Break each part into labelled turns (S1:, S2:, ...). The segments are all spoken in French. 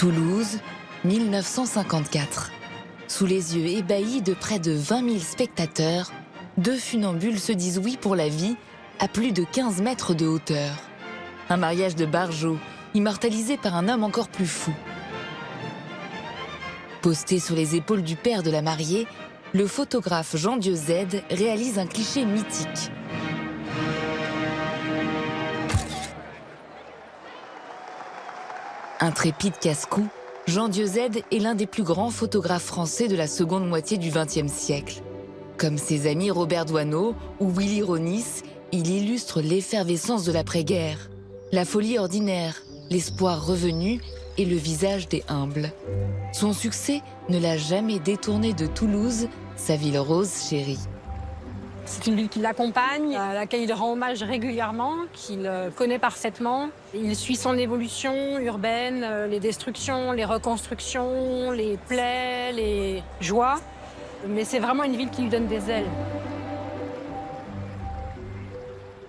S1: Toulouse, 1954. Sous les yeux ébahis de près de 20 000 spectateurs, deux funambules se disent oui pour la vie à plus de 15 mètres de hauteur. Un mariage de barjots, immortalisé par un homme encore plus fou. Posté sur les épaules du père de la mariée, le photographe Jean Dieuze réalise un cliché mythique. Intrépide casse-cou, Jean Dieuze est l'un des plus grands photographes français de la seconde moitié du XXe siècle. Comme ses amis Robert Doisneau ou Willy Ronis, il illustre l'effervescence de l'après-guerre, la folie ordinaire, l'espoir revenu et le visage des humbles. Son succès ne l'a jamais détourné de Toulouse, sa ville rose chérie.
S2: C'est une ville qui l'accompagne, à laquelle il rend hommage régulièrement, qu'il connaît parfaitement. Il suit son évolution urbaine, les destructions, les reconstructions, les plaies, les joies. Mais c'est vraiment une ville qui lui donne des ailes.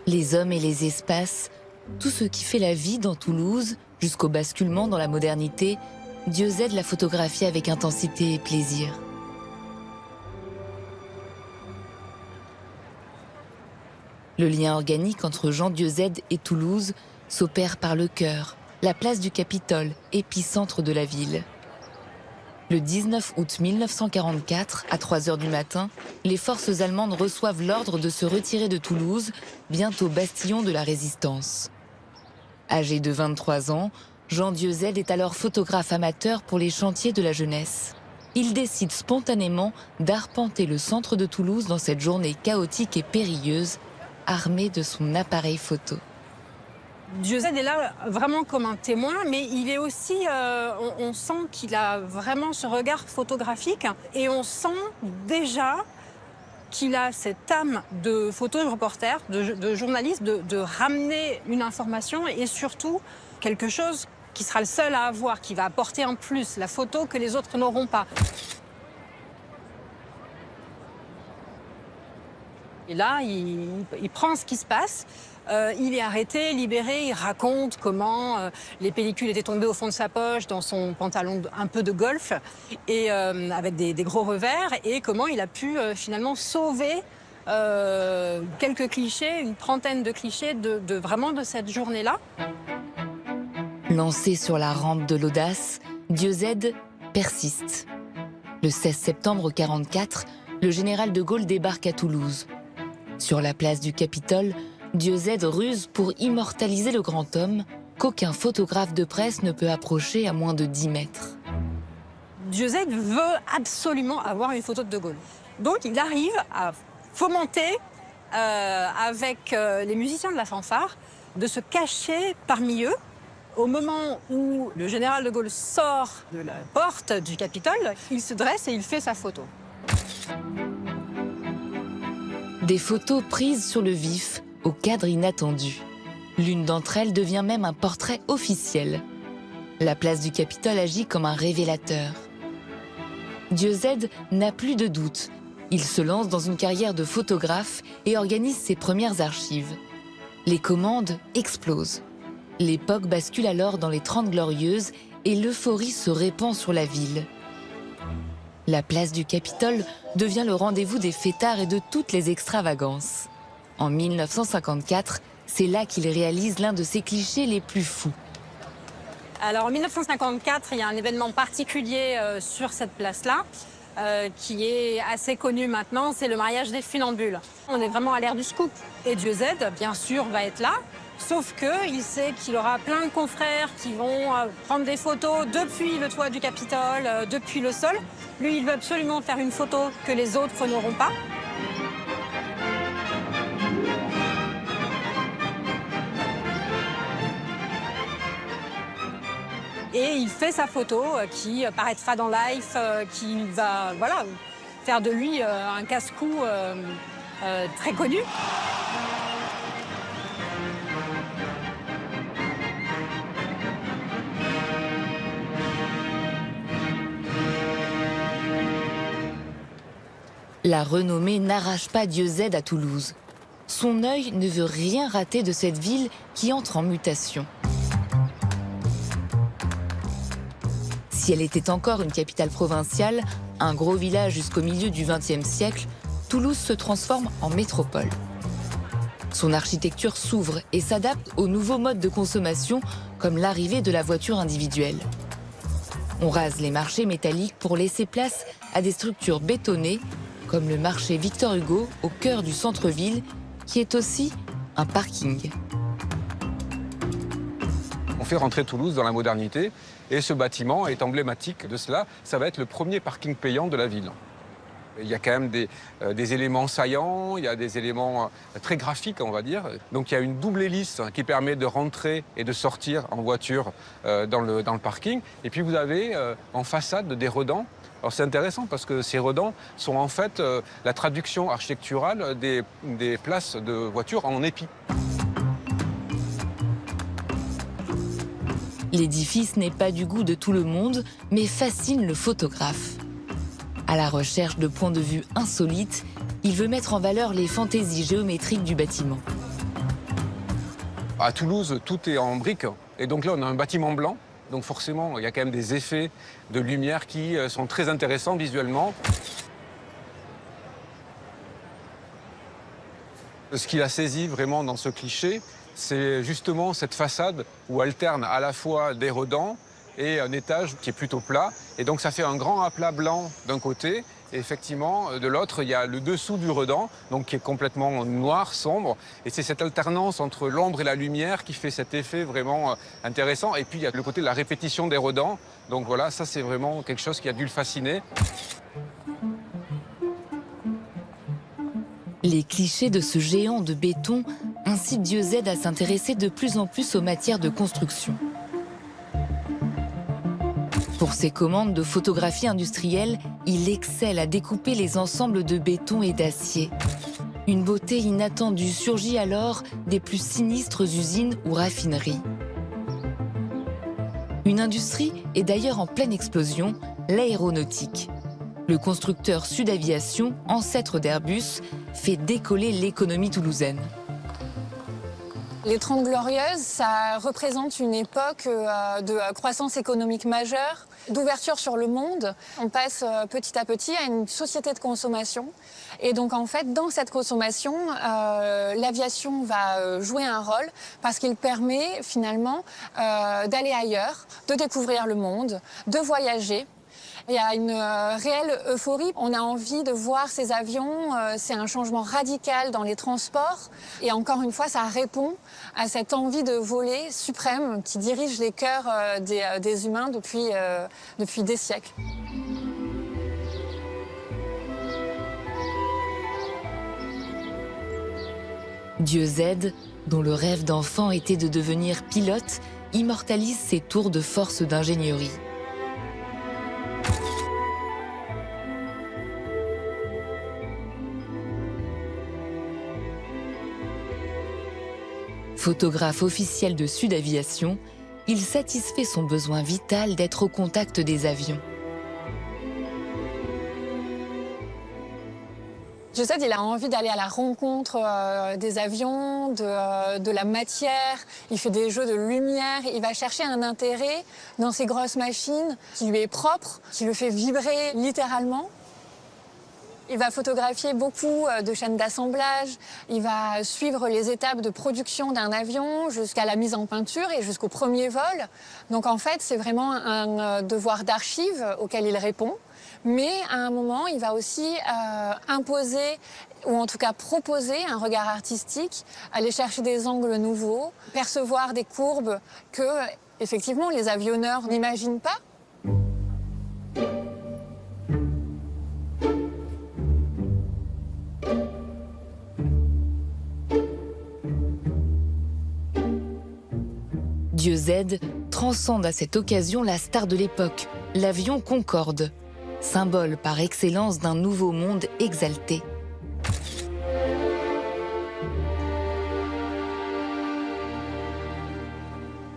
S1: Les hommes et les espaces, tout ce qui fait la vie dans Toulouse, jusqu'au basculement dans la modernité, Dieuze l'a photographié avec intensité et plaisir. Le lien organique entre Jean Dieuze et Toulouse s'opère par le cœur, la place du Capitole, épicentre de la ville. Le 19 août 1944, à 3 h du matin, les forces allemandes reçoivent l'ordre de se retirer de Toulouse, bientôt bastion de la résistance. Âgé de 23 ans, Jean Dieuze est alors photographe amateur pour les chantiers de la jeunesse. Il décide spontanément d'arpenter le centre de Toulouse dans cette journée chaotique et périlleuse, armé de son appareil photo.
S2: Dieuze est là vraiment comme un témoin, mais il est aussi, on sent qu'il a vraiment ce regard photographique et on sent déjà qu'il a cette âme de photo-reporter, de journaliste, de ramener une information et surtout quelque chose qui sera le seul à avoir, qui va apporter en plus la photo que les autres n'auront pas. Et là, il prend ce qui se passe, il est arrêté, libéré, il raconte comment les pellicules étaient tombées au fond de sa poche, dans son pantalon un peu de golf, et avec des gros revers, et comment il a pu finalement sauver quelques clichés, une trentaine de clichés vraiment de cette journée-là.
S1: Lancé sur la rampe de l'audace, Dieuze persiste. Le 16 septembre 1944, le général de Gaulle débarque à Toulouse. Sur la place du Capitole, Dieuze ruse pour immortaliser le grand homme qu'aucun photographe de presse ne peut approcher à moins de 10 mètres.
S2: Dieuze veut absolument avoir une photo de De Gaulle. Donc il arrive à fomenter avec les musiciens de la fanfare de se cacher parmi eux. Au moment où le général de Gaulle sort de la porte du Capitole, il se dresse et il fait sa photo.
S1: Des photos prises sur le vif, au cadre inattendu. L'une d'entre elles devient même un portrait officiel. La place du Capitole agit comme un révélateur. Dieuze n'a plus de doute. Il se lance dans une carrière de photographe et organise ses premières archives. Les commandes explosent. L'époque bascule alors dans les 30 Glorieuses et l'euphorie se répand sur la ville. La place du Capitole devient le rendez-vous des fêtards et de toutes les extravagances. En 1954, c'est là qu'il réalise l'un de ses clichés les plus fous.
S2: Alors en 1954, il y a un événement particulier sur cette place-là, qui est assez connu maintenant, c'est le mariage des funambules. On est vraiment à l'ère du scoop. Et Dieuze, bien sûr, va être là. Sauf qu'il sait qu'il aura plein de confrères qui vont prendre des photos depuis le toit du Capitole, depuis le sol. Lui, il veut absolument faire une photo que les autres n'auront pas. Et il fait sa photo qui paraîtra dans Life, qui va faire de lui un casse-cou très connu.
S1: La renommée n'arrache pas Dieuze à Toulouse. Son œil ne veut rien rater de cette ville qui entre en mutation. Si elle était encore une capitale provinciale, un gros village jusqu'au milieu du XXe siècle, Toulouse se transforme en métropole. Son architecture s'ouvre et s'adapte aux nouveaux modes de consommation, comme l'arrivée de la voiture individuelle. On rase les marchés métalliques pour laisser place à des structures bétonnées, comme le marché Victor Hugo au cœur du centre-ville, qui est aussi un parking.
S3: On fait rentrer Toulouse dans la modernité et ce bâtiment est emblématique de cela. Ça va être le premier parking payant de la ville. Il y a quand même des éléments saillants, il y a des éléments très graphiques, on va dire. Donc il y a une double hélice qui permet de rentrer et de sortir en voiture dans le parking. Et puis vous avez en façade des redans. Alors c'est intéressant parce que ces redans sont en fait la traduction architecturale des places de voitures en épi.
S1: L'édifice n'est pas du goût de tout le monde, mais fascine le photographe. À la recherche de points de vue insolites, il veut mettre en valeur les fantaisies géométriques du bâtiment.
S3: À Toulouse, tout est en briques. Et donc là, on a un bâtiment blanc. Donc forcément, il y a quand même des effets de lumière qui sont très intéressants visuellement. Ce qu'il a saisi vraiment dans ce cliché, c'est justement cette façade où alterne à la fois des redans et un étage qui est plutôt plat. Et donc ça fait un grand aplat blanc d'un côté. Et effectivement, de l'autre, il y a le dessous du redan, donc qui est complètement noir, sombre. Et c'est cette alternance entre l'ombre et la lumière qui fait cet effet vraiment intéressant. Et puis il y a le côté de la répétition des redans. Donc voilà, ça c'est vraiment quelque chose qui a dû le fasciner.
S1: Les clichés de ce géant de béton incitent Dieu Z à s'intéresser de plus en plus aux matières de construction. Pour ses commandes de photographie industrielle, il excelle à découper les ensembles de béton et d'acier. Une beauté inattendue surgit alors des plus sinistres usines ou raffineries. Une industrie est d'ailleurs en pleine explosion, l'aéronautique. Le constructeur Sud Aviation, ancêtre d'Airbus, fait décoller l'économie toulousaine.
S2: Les 30 Glorieuses, ça représente une époque de croissance économique majeure, d'ouverture sur le monde. On passe petit à petit à une société de consommation. Et donc en fait, dans cette consommation, l'aviation va jouer un rôle parce qu'il permet finalement d'aller ailleurs, de découvrir le monde, de voyager. Il y a une réelle euphorie. On a envie de voir ces avions. C'est un changement radical dans les transports. Et encore une fois, ça répond à cette envie de voler suprême qui dirige les cœurs des humains depuis des siècles.
S1: Dieu Z, dont le rêve d'enfant était de devenir pilote, immortalise ses tours de force d'ingénierie. Photographe officiel de Sud Aviation, il satisfait son besoin vital d'être au contact des avions.
S2: Je sais qu'il a envie d'aller à la rencontre des avions, de la matière. Il fait des jeux de lumière. Il va chercher un intérêt dans ces grosses machines qui lui est propre, qui le fait vibrer littéralement. Il va photographier beaucoup de chaînes d'assemblage. Il va suivre les étapes de production d'un avion jusqu'à la mise en peinture et jusqu'au premier vol. Donc en fait, c'est vraiment un devoir d'archive auquel il répond. Mais à un moment, il va aussi imposer, ou en tout cas proposer un regard artistique, aller chercher des angles nouveaux, percevoir des courbes que, effectivement, les avionneurs n'imaginent pas.
S1: Dieu Z transcende à cette occasion la star de l'époque, l'avion Concorde, symbole par excellence d'un nouveau monde exalté.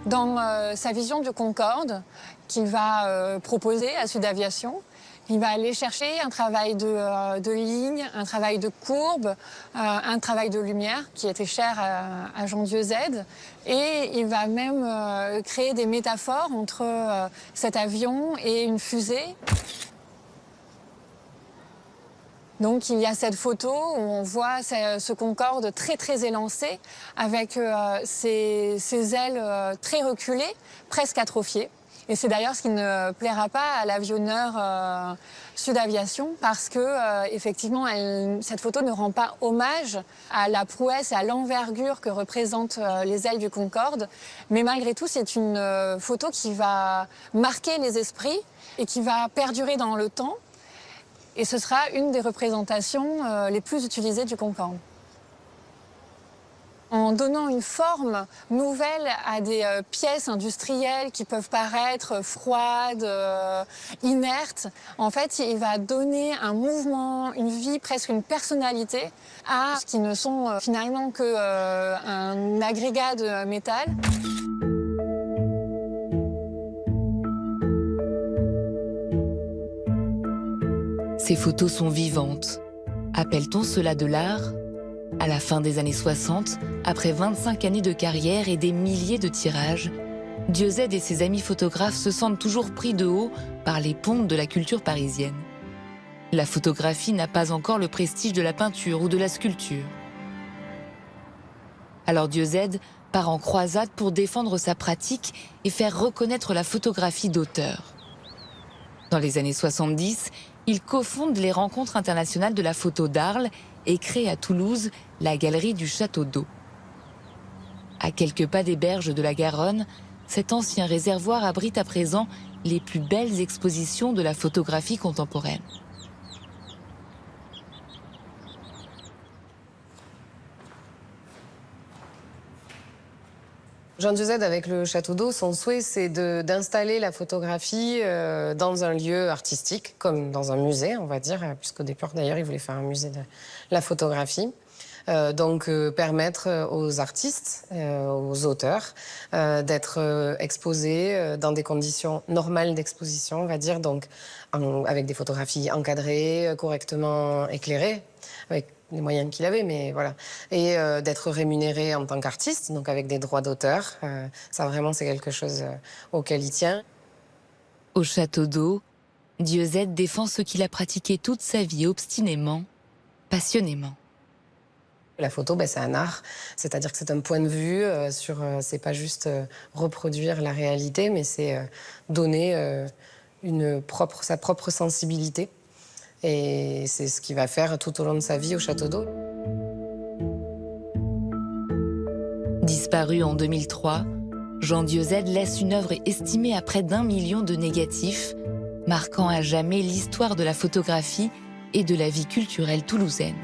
S2: Dans sa vision du Concorde qu'il va proposer à Sud Aviation,
S4: Il va aller chercher un travail de ligne, un travail de courbe, un travail de lumière qui était cher à Jean Dieuze. Et il va même créer des métaphores entre cet avion et une fusée. Donc il y a cette photo où on voit ce Concorde très élancé avec ses ailes très reculées, presque atrophiées. Et c'est d'ailleurs ce qui ne plaira pas à l'avionneur Sud Aviation parce que effectivement cette photo ne rend pas hommage à la prouesse et à l'envergure que représentent les ailes du Concorde. Mais malgré tout, c'est une photo qui va marquer les esprits et qui va perdurer dans le temps. Et ce sera une des représentations les plus utilisées du Concorde. En donnant une forme nouvelle à des pièces industrielles qui peuvent paraître froides, inertes, en fait, il va donner un mouvement, une vie, presque une personnalité à ce qui ne sont finalement qu'un agrégat de métal.
S1: Ces photos sont vivantes. Appelle-t-on cela de l'art ? À la fin des années 60, après 25 années de carrière et des milliers de tirages, Dieuze et ses amis photographes se sentent toujours pris de haut par les pontes de la culture parisienne. La photographie n'a pas encore le prestige de la peinture ou de la sculpture. Alors Dieuze part en croisade pour défendre sa pratique et faire reconnaître la photographie d'auteur. Dans les années 70, il cofonde les Rencontres internationales de la photo d'Arles et crée à Toulouse la galerie du Château d'Eau. À quelques pas des berges de la Garonne, cet ancien réservoir abrite à présent les plus belles expositions de la photographie contemporaine.
S5: Jean Dieuze, avec le Château d'Eau, son souhait, c'est d'installer la photographie dans un lieu artistique, comme dans un musée, on va dire, puisqu'au départ, d'ailleurs, il voulait faire un musée de la photographie. Donc, permettre aux artistes, aux auteurs, d'être exposés dans des conditions normales d'exposition, on va dire, donc avec des photographies encadrées, correctement éclairées, avec les moyens qu'il avait, mais voilà. Et d'être rémunéré en tant qu'artiste, donc avec des droits d'auteur. Ça, vraiment, c'est quelque chose auquel il tient.
S1: Au Château d'Eau, Dieuze défend ce qu'il a pratiqué toute sa vie obstinément, passionnément.
S5: La photo, c'est un art, c'est-à-dire que c'est un point de vue c'est pas juste reproduire la réalité, mais c'est donner sa propre sensibilité. Et c'est ce qu'il va faire tout au long de sa vie au Château d'Eau.
S1: Disparu en 2003, Jean Dieuze laisse une œuvre estimée à près d'1 million de négatifs, marquant à jamais l'histoire de la photographie et de la vie culturelle toulousaine.